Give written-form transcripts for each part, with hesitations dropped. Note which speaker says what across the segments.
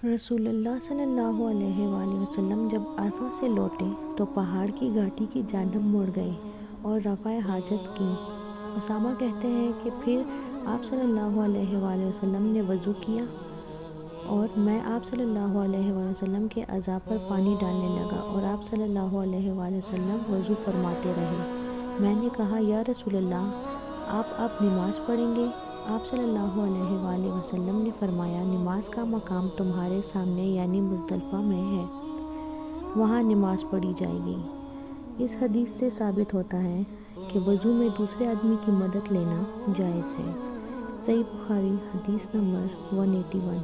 Speaker 1: رسول اللہ صلی اللہ علیہ وآلہ وسلم جب عرفہ سے لوٹے تو پہاڑ کی گھاٹی کی جانب مڑ گئے اور رفع حاجت کی۔ اسامہ کہتے ہیں کہ پھر آپ صلی اللہ علیہ وآلہ وسلم نے وضو کیا اور میں آپ صلی اللہ علیہ وآلہ وسلم کے اعضاء پر پانی ڈالنے لگا اور آپ صلی اللہ علیہ وآلہ وسلم وضو فرماتے رہے۔ میں نے کہا یا رسول اللہ، آپ اب نماز پڑھیں گے؟ آپ صلی اللہ علیہ وآلہ وسلم نے فرمایا، نماز کا مقام تمہارے سامنے یعنی مزدلفہ میں ہے، وہاں نماز پڑھی جائے گی۔ اس حدیث سے ثابت ہوتا ہے کہ وضو میں دوسرے آدمی کی مدد لینا جائز ہے۔ صحیح بخاری حدیث نمبر 181۔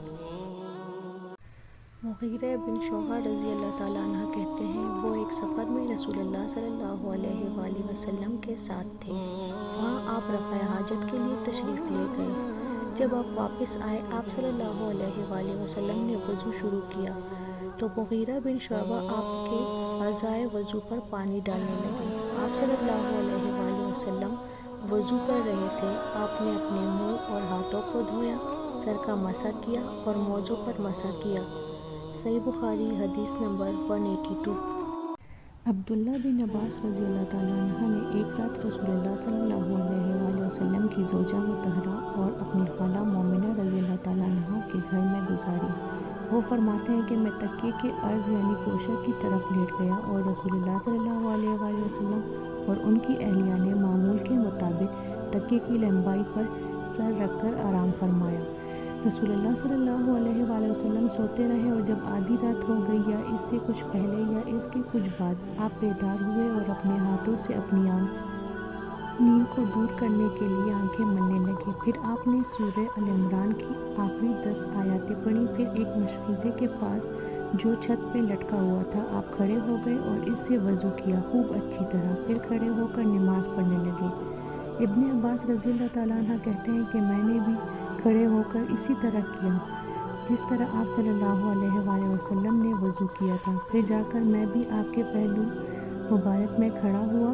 Speaker 1: مغیرہ بن شعبہ رضی اللہ تعالیٰ عنہ کہتے ہیں، وہ ایک سفر میں رسول اللہ صلی اللہ علیہ وآلہ وسلم کے ساتھ تھے۔ وہاں آپ رفع حاجت کے لیے تشریف لے گئے۔ جب آپ واپس آئے، آپ صلی اللہ علیہ وآلہ وسلم نے وضو شروع کیا تو مغیرہ بن شعبہ آپ کے اعضائے وضو پر پانی ڈالنے لگے۔ آپ صلی اللہ علیہ وآلہ وسلم وضو کر رہے تھے۔ آپ نے اپنے منہ اور ہاتھوں کو دھویا، سر کا مسح کیا اور موزوں پر مسح کیا۔ صحیح بخاری حدیث نمبر 182۔ عبداللہ بن عباس رضی اللہ تعالیٰ عنہ نے ایک رات رسول اللہ صلی اللہ علیہ وآلہ وسلم کی زوجہ مطہرہ اور اپنی خالہ مومنہ رضی اللہ تعالیٰ عنہ کے گھر میں گزاری۔ وہ فرماتے ہیں کہ میں تکیے کے عرض یعنی کوشہ کی طرف لیٹ گیا اور رسول اللہ صلی اللہ علیہ وآلہ وسلم اور ان کی اہلیہ نے معمول کے مطابق تکیے کی لمبائی پر سر رکھ کر آرام فرمایا۔ رسول اللہ صلی اللہ علیہ وآلہ وسلم سوتے رہے اور جب آدھی رات ہو گئی یا اس سے کچھ پہلے یا اس کے کچھ بعد آپ بیدار ہوئے اور اپنے ہاتھوں سے اپنی نیند کو دور کرنے کے لیے آنکھیں ملنے لگے۔ پھر آپ نے سورہ ال عمران کی آخری 10 آیاتیں پڑھیں۔ پھر ایک مشکیزے کے پاس جو چھت پہ لٹکا ہوا تھا، آپ کھڑے ہو گئے اور اس سے وضو کیا خوب اچھی طرح، پھر کھڑے ہو کر نماز پڑھنے لگے۔ ابن عباس رضی اللہ تعالیٰ عنہ کہتے ہیں کہ میں نے بھی کھڑے ہو کر اسی طرح کیا جس طرح آپ صلی اللہ علیہ وآلہ وسلم نے وضو کیا تھا۔ پھر جا کر میں بھی آپ کے پہلو مبارک میں کھڑا ہوا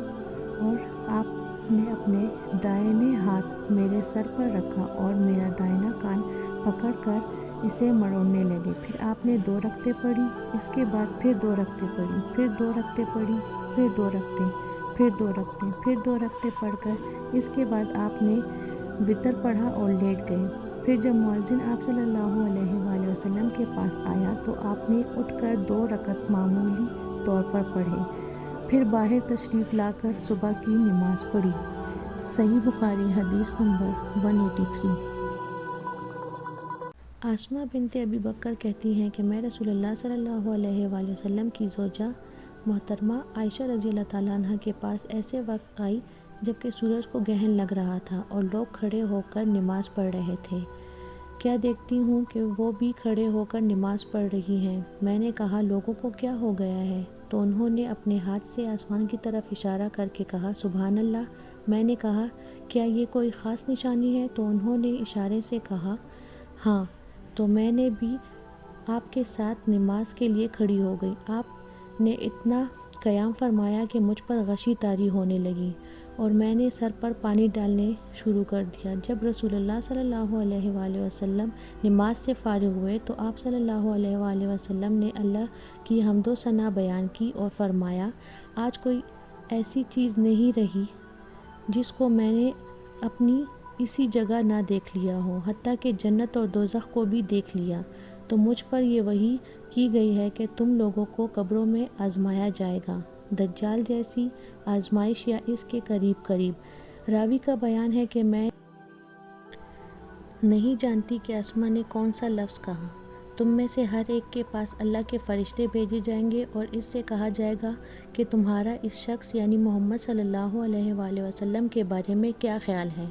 Speaker 1: اور آپ نے اپنے دائیں ہاتھ میرے سر پر رکھا اور میرا دائیں کان پکڑ کر اسے مروڑنے لگے۔ پھر آپ نے 2 رکعتیں پڑھی، اس کے بعد پھر 2 رکعتیں پڑھی، پھر 2 رکعتیں پڑھی، پھر 2 رکعتیں، پھر 2 رکعتیں، پھر 2 رکعتیں پڑھ کر اس کے بعد آپ نے وتر پڑھا اور لیٹ گئے۔ پھر جب مؤذن آپ صلی اللہ علیہ وآلہ وسلم کے پاس آیا تو آپ نے اٹھ کر 2 رکعت معمولی طور پر پڑھے، پھر باہر تشریف لا کر صبح کی نماز پڑھی۔ صحیح بخاری حدیث نمبر 183۔ اسماء بنت ابی بکر کہتی ہیں کہ میں رسول اللہ صلی اللہ علیہ وآلہ وسلم کی زوجہ محترمہ عائشہ رضی اللہ تعالیٰ عنہ کے پاس ایسے وقت آئی جبکہ سورج کو گہن لگ رہا تھا اور لوگ کھڑے ہو کر نماز پڑھ رہے تھے۔ کیا دیکھتی ہوں کہ وہ بھی کھڑے ہو کر نماز پڑھ رہی ہیں۔ میں نے کہا لوگوں کو کیا ہو گیا ہے؟ تو انہوں نے اپنے ہاتھ سے آسمان کی طرف اشارہ کر کے کہا سبحان اللہ۔ میں نے کہا کیا یہ کوئی خاص نشانی ہے؟ تو انہوں نے اشارے سے کہا ہاں۔ تو میں نے بھی آپ کے ساتھ نماز کے لیے کھڑی ہو گئی۔ آپ نے اتنا قیام فرمایا کہ مجھ پر غشی طاری ہونے لگی اور میں نے سر پر پانی ڈالنے شروع کر دیا۔ جب رسول اللہ صلی اللہ علیہ وآلہ وسلم نماز سے فارغ ہوئے تو آپ صلی اللہ علیہ وآلہ وسلم نے اللہ کی حمد و ثنا بیان کی اور فرمایا آج کوئی ایسی چیز نہیں رہی جس کو میں نے اپنی اسی جگہ نہ دیکھ لیا ہو، حتیٰ کہ جنت اور دوزخ کو بھی دیکھ لیا۔ تو مجھ پر یہ وحی کی گئی ہے کہ تم لوگوں کو قبروں میں آزمایا جائے گا، دجال جیسی آزمائش یا اس کے قریب قریب۔ راوی کا بیان ہے کہ میں نہیں جانتی کہ اسماء نے کون سا لفظ کہا۔ تم میں سے ہر ایک کے پاس اللہ کے فرشتے بھیجے جائیں گے اور اس سے کہا جائے گا کہ تمہارا اس شخص یعنی محمد صلی اللہ علیہ وآلہ وسلم کے بارے میں کیا خیال ہے؟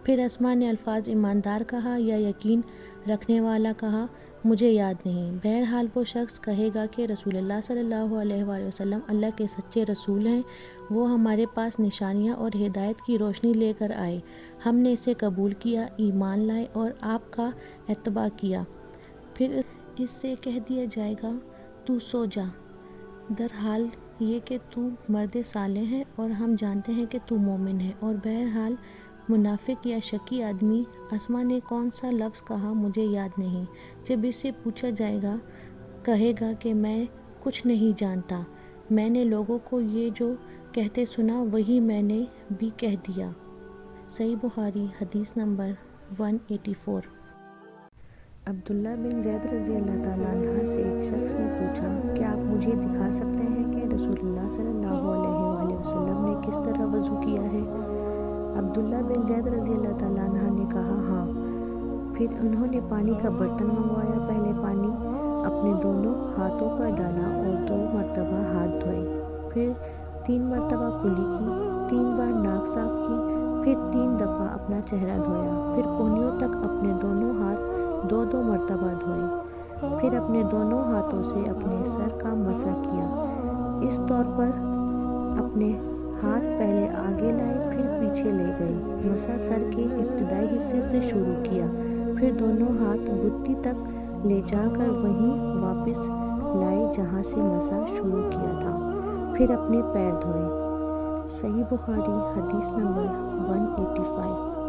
Speaker 1: پھر اسماء نے الفاظ ایماندار کہا یا یقین رکھنے والا کہا، مجھے یاد نہیں۔ بہرحال وہ شخص کہے گا کہ رسول اللہ صلی اللہ علیہ وآلہ وسلم اللہ کے سچے رسول ہیں، وہ ہمارے پاس نشانیاں اور ہدایت کی روشنی لے کر آئے، ہم نے اسے قبول کیا، ایمان لائے اور آپ کا اتباع کیا۔ پھر اس سے کہہ دیا جائے گا تو سو جا، در حال یہ کہ تو مرد صالح ہے اور ہم جانتے ہیں کہ تو مومن ہے، اور بہرحال منافق یا شکی آدمی، اسما نے کون سا لفظ کہا مجھے یاد نہیں، جب اس سے پوچھا جائے گا کہے گا کہ میں کچھ نہیں جانتا، میں نے لوگوں کو یہ جو کہتے سنا وہی میں نے بھی کہہ دیا۔ صحیح بخاری حدیث نمبر 184۔ عبداللہ بن زید رضی اللہ تعالیٰ عنہ سے ایک شخص نے پوچھا، کیا آپ مجھے دکھا سکتے ہیں کہ رسول اللہ صلی اللہ علیہ وآلہ وسلم نے کس طرح وضو کیا ہے؟ عبداللہ بن زید رضی اللہ تعالیٰ عنہ نے کہا ہاں۔ پھر انہوں نے پانی کا برتن منگوایا، پہلے پانی اپنے دونوں ہاتھوں پر ڈالا اور 2 مرتبہ ہاتھ دھوئے، پھر 3 مرتبہ کلی کی، 3 بار ناک صاف کی، پھر 3 دفعہ اپنا چہرہ دھویا، پھر کونیوں تک اپنے دونوں ہاتھ 2 مرتبہ دھوئے، پھر اپنے دونوں ہاتھوں سے اپنے سر کا مسح کیا، اس طور پر اپنے ہاتھ پہلے آگے لائے پھر پیچھے لے گئے، مسح سر کے ابتدائی حصے سے شروع کیا، پھر دونوں ہاتھ گھٹی تک لے جا کر وہیں واپس لائے جہاں سے مسح شروع کیا تھا، پھر اپنے پیر دھوئے۔ صحیح بخاری حدیث نمبر 185۔